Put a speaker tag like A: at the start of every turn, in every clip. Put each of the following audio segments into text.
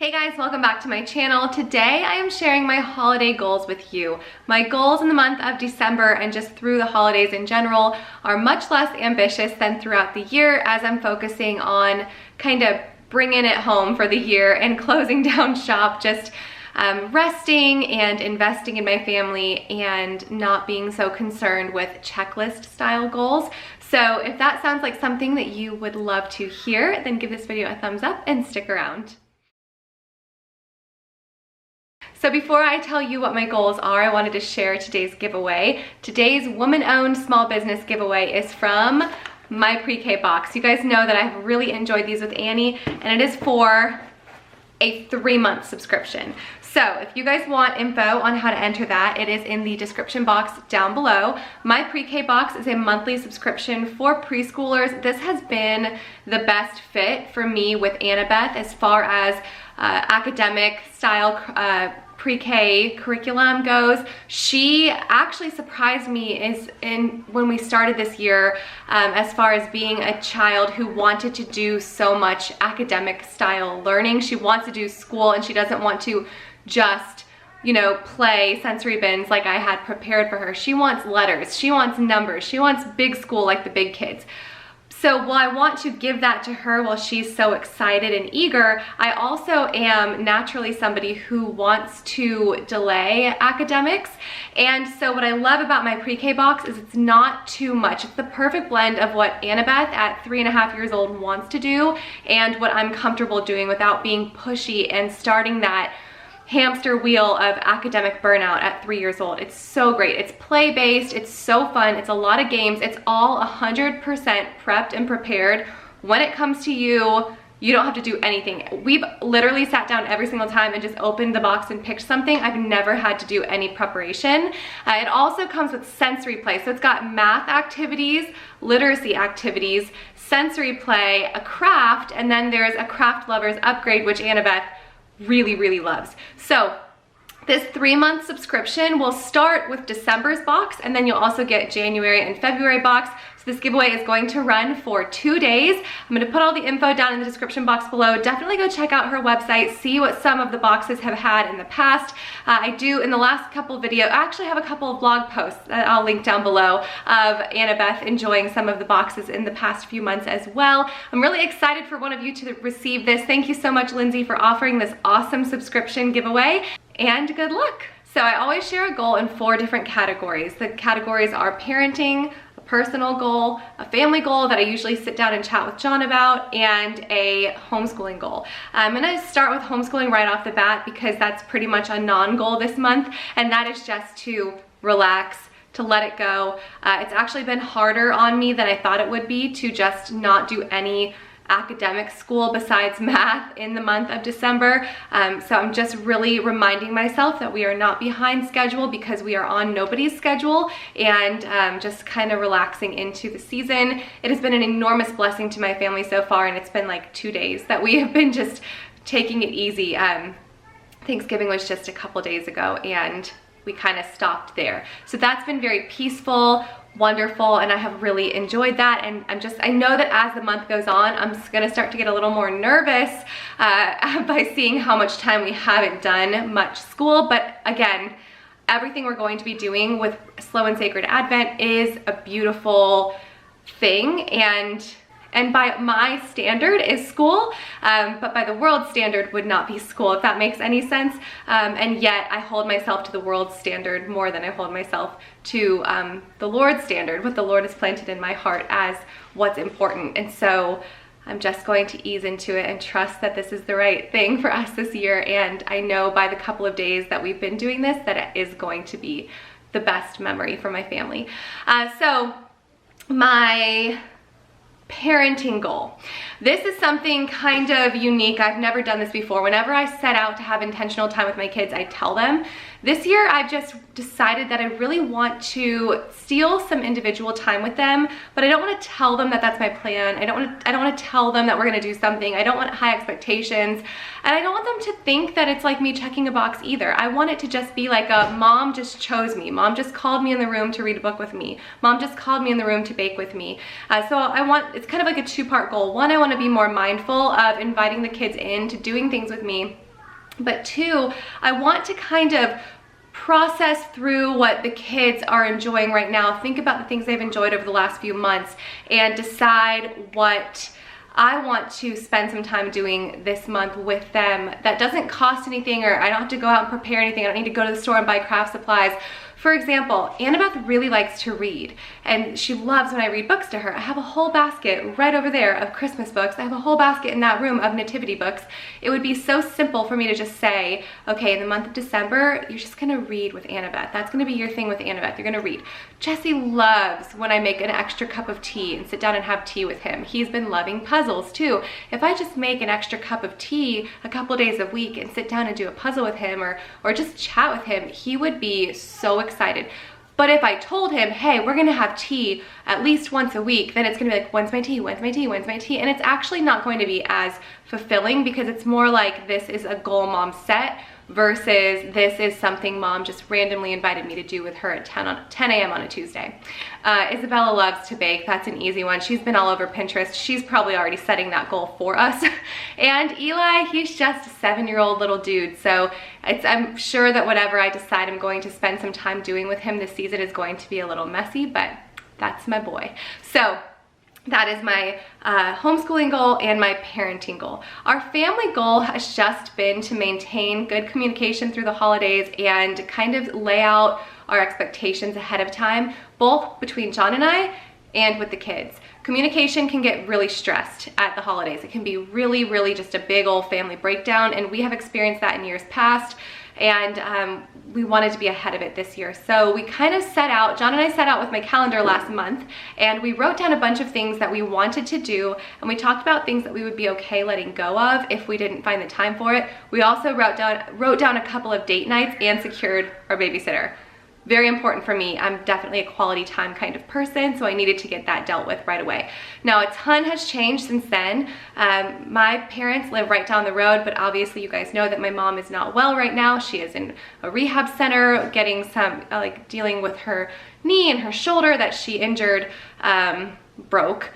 A: Hey guys, welcome back to my channel. Today I am sharing my holiday goals with you. My goals in the month of December and just through the holidays in general are much less ambitious than throughout the year, as I'm focusing on kind of bringing it home for the year and closing down shop, just resting and investing in my family and not being so concerned with checklist style goals. So if that sounds like something that you would love to hear, then give this video a thumbs up and stick around. So before I tell you what my goals are, I wanted to share today's giveaway. Today's woman-owned small business giveaway is from my pre-K box. You guys know that I've really enjoyed these with Annie, and it is for a 3-month subscription. So if you guys want info on how to enter that, it is in the description box down below. My pre-K box is a monthly subscription for preschoolers. This has been the best fit for me with Annabeth as far as academic style pre-K curriculum goes. She actually surprised me when we started this year as far as being a child who wanted to do so much academic style learning. She wants to do school and she doesn't want to just, you know, play sensory bins like I had prepared for her. She wants letters, she wants numbers, she wants big school like the big kids. So while I want to give that to her while she's so excited and eager, I also am naturally somebody who wants to delay academics. And so what I love about my pre-K box is it's not too much. It's the perfect blend of what Annabeth at 3.5 years old wants to do and what I'm comfortable doing without being pushy and starting that hamster wheel of academic burnout at 3 years old. It's so great. It's play-based, it's so fun, it's a lot of games, it's all 100% prepped and prepared. When it comes to you, you don't have to do anything. We've literally sat down every single time and just opened the box and picked something. I've never had to do any preparation. It also comes with sensory play. So it's got math activities, literacy activities, sensory play, a craft, and then there's a craft lovers upgrade, which Annabeth really loves. So this 3-month subscription will start with December's box, and then you'll also get January and February box. So this giveaway is going to run for 2 days. I'm going to put all the info down in the description box below. Definitely go check out her website, see what some of the boxes have had in the past. I do, in the last couple videos, I actually have a couple of blog posts that I'll link down below of Annabeth enjoying some of the boxes in the past few months as well. I'm really excited for one of you to receive this. Thank you so much, Lindsay, for offering this awesome subscription giveaway, and good luck. So I always share a goal in 4 different categories. The categories are parenting, a personal goal, a family goal that I usually sit down and chat with John about, and a homeschooling goal. I'm gonna start with homeschooling right off the bat because that's pretty much a non-goal this month, and that is just to relax, to let it go. It's actually been harder on me than I thought it would be to just not do any academic school besides math in the month of December. So I'm just really reminding myself that we are not behind schedule because we are on nobody's schedule, and just kind of relaxing into the season. It has been an enormous blessing to my family so far, and it's been like 2 days that we have been just taking it easy. Thanksgiving was just a couple days ago and we kind of stopped there. So that's been very peaceful, wonderful, and I have really enjoyed that. And I know that as the month goes on, I'm just gonna start to get a little more nervous by seeing how much time we haven't done much school. But again, everything we're going to be doing with Slow and Sacred Advent is a beautiful thing, and by my standard is school, but by the world standard would not be school, if that makes any sense. And yet I hold myself to the world standard more than I hold myself to the Lord's standard, what the Lord has planted in my heart as what's important. And so I'm just going to ease into it and trust that this is the right thing for us this year. And I know by the couple of days that we've been doing this, that it is going to be the best memory for my family. So my parenting goal. This is something kind of unique. I've never done this before. Whenever I set out to have intentional time with my kids, I tell them. This year, I've just decided that I really want to steal some individual time with them, but I don't want to tell them that that's my plan. I don't want to tell them that we're going to do something. I don't want high expectations, and I don't want them to think that it's like me checking a box either. I want it to just be like a mom just chose me. Mom just called me in the room to read a book with me. Mom just called me in the room to bake with me. So it's kind of like a 2-part goal. One, I want to be more mindful of inviting the kids in to doing things with me But two, I want to kind of process through what the kids are enjoying right now, think about the things they've enjoyed over the last few months, and decide what I want to spend some time doing this month with them that doesn't cost anything, or I don't have to go out and prepare anything. I don't need to go to the store and buy craft supplies. For example, Annabeth really likes to read, and she loves when I read books to her. I have a whole basket right over there of Christmas books. I have a whole basket in that room of nativity books. It would be so simple for me to just say, okay, in the month of December, you're just gonna read with Annabeth. That's gonna be your thing with Annabeth, you're gonna read. Jesse loves when I make an extra cup of tea and sit down and have tea with him. He's been loving puzzles too. If I just make an extra cup of tea a couple days a week and sit down and do a puzzle with him, or just chat with him, he would be so excited. But if I told him, hey, we're gonna have tea at least once a week, then it's gonna be like, when's my tea, when's my tea, when's my tea? And it's actually not going to be as fulfilling, because it's more like this is a goal mom set versus this is something mom just randomly invited me to do with her at 10 a.m. on a Tuesday. Isabella loves to bake. That's an easy one. She's been all over Pinterest. She's probably already setting that goal for us. And Eli, he's just a 7-year-old little dude. So I'm sure that whatever I decide I'm going to spend some time doing with him this season is going to be a little messy, but that's my boy. So that is my homeschooling goal and my parenting goal. Our family goal has just been to maintain good communication through the holidays and kind of lay out our expectations ahead of time, both between John and I and with the kids. Communication can get really stressed at the holidays. It can be really, really just a big old family breakdown, and we have experienced that in years past, and we wanted to be ahead of it this year. So we kind of set out, John and I set out with my calendar last month, and we wrote down a bunch of things that we wanted to do, and we talked about things that we would be okay letting go of if we didn't find the time for it. We also wrote down a couple of date nights and secured our babysitter. Very important for me. I'm definitely a quality time kind of person, so I needed to get that dealt with right away. Now, a ton has changed since then. My parents live right down the road, but obviously you guys know that my mom is not well right now. She is in a rehab center getting some, dealing with her knee and her shoulder that she injured, broke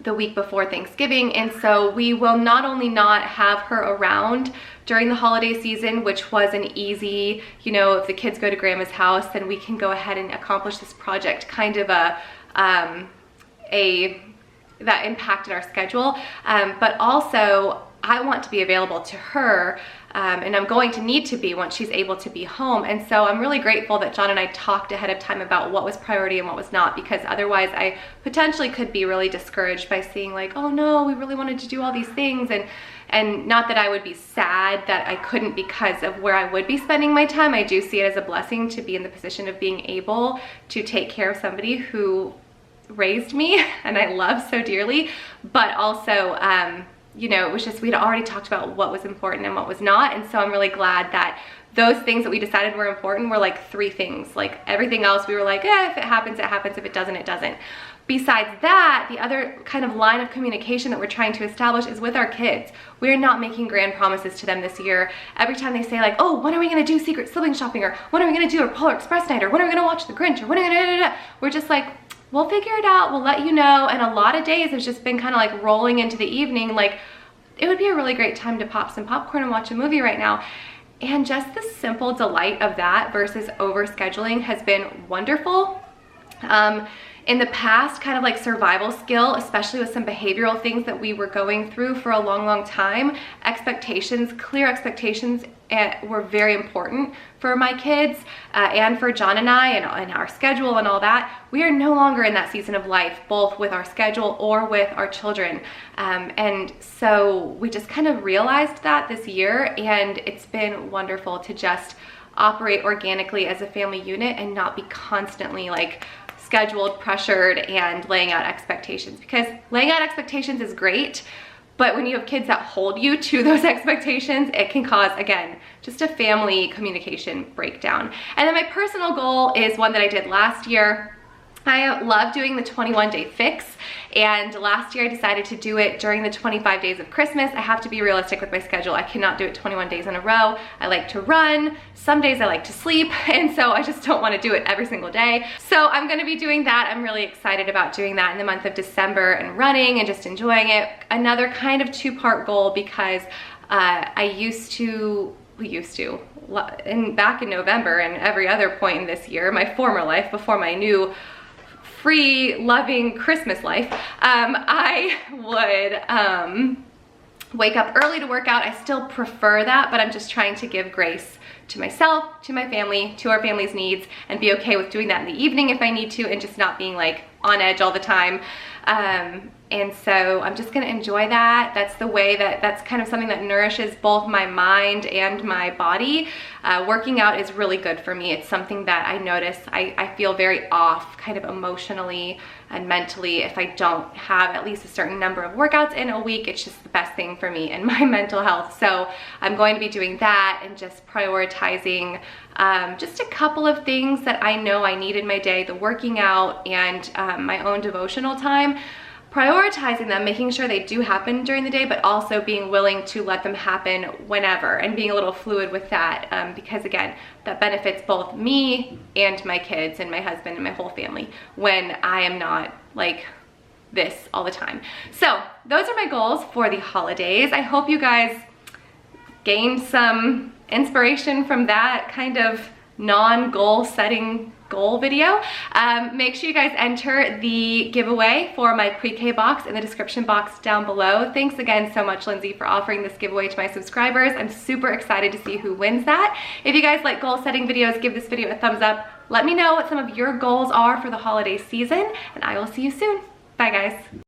A: the week before Thanksgiving. And so we will not only not have her around during the holiday season, which was an easy, if the kids go to grandma's house, then we can go ahead and accomplish this project, kind of that impacted our schedule. But also I want to be available to her, and I'm going to need to be once she's able to be home. And so I'm really grateful that John and I talked ahead of time about what was priority and what was not, because otherwise I potentially could be really discouraged by seeing like, oh no, we really wanted to do all these things. And not that I would be sad that I couldn't because of where I would be spending my time. I do see it as a blessing to be in the position of being able to take care of somebody who raised me and I love so dearly, but also, it was just, we'd already talked about what was important and what was not. And so I'm really glad that those things that we decided were important were like 3 things. Like everything else we were like, if it happens, it happens. If it doesn't, it doesn't. Besides that, the other kind of line of communication that we're trying to establish is with our kids. We're not making grand promises to them this year. Every time they say like, oh, when are we gonna do secret sibling shopping? Or when are we gonna do a Polar Express night? Or when are we gonna watch The Grinch? Or when are we gonna, we're just like, we'll figure it out. We'll let you know. And a lot of days it's just been kind of like rolling into the evening. Like it would be a really great time to pop some popcorn and watch a movie right now. And just the simple delight of that versus over scheduling has been wonderful. In the past, kind of like survival skill, especially with some behavioral things that we were going through for a long, long time, clear expectations were very important for my kids and for John and I and our schedule and all that. We are no longer in that season of life, both with our schedule or with our children. And so we just kind of realized that this year, and it's been wonderful to just operate organically as a family unit and not be constantly like scheduled, pressured, and laying out expectations. Because laying out expectations is great, but when you have kids that hold you to those expectations, it can cause, again, just a family communication breakdown. And then my personal goal is one that I did last year. I love doing the 21-day fix, and last year I decided to do it during the 25 days of Christmas. I have to be realistic with my schedule. I cannot do it 21 days in a row. I like to run. Some days I like to sleep, and so I just don't want to do it every single day. So I'm going to be doing that. I'm really excited about doing that in the month of December and running and just enjoying it. Another kind of 2-part goal, because back in November and every other point in this year, my former life, before my new free, loving Christmas life, I would wake up early to work out. I still prefer that, but I'm just trying to give grace to myself, to my family, to our family's needs, and be okay with doing that in the evening if I need to, and just not being like on edge all the time. And so I'm just gonna enjoy that. That's the way that's kind of something that nourishes both my mind and my body. Working out is really good for me. It's something that I notice I feel very off kind of emotionally and mentally if I don't have at least a certain number of workouts in a week. It's just the best thing for me and my mental health. So I'm going to be doing that and just prioritizing just a couple of things that I know I need in my day, the working out and my own devotional time. Prioritizing them, making sure they do happen during the day, but also being willing to let them happen whenever and being a little fluid with that, because again, that benefits both me and my kids and my husband and my whole family when I am not like this all the time. So those are my goals for the holidays. I hope you guys gained some inspiration from that kind of non-goal setting goal video. Make sure you guys enter the giveaway for my pre-K box in the description box down below. Thanks again so much, Lindsay, for offering this giveaway to my subscribers. I'm super excited to see who wins that. If you guys like goal setting videos, give this video a thumbs up. Let me know what some of your goals are for the holiday season, and I will see you soon. Bye guys.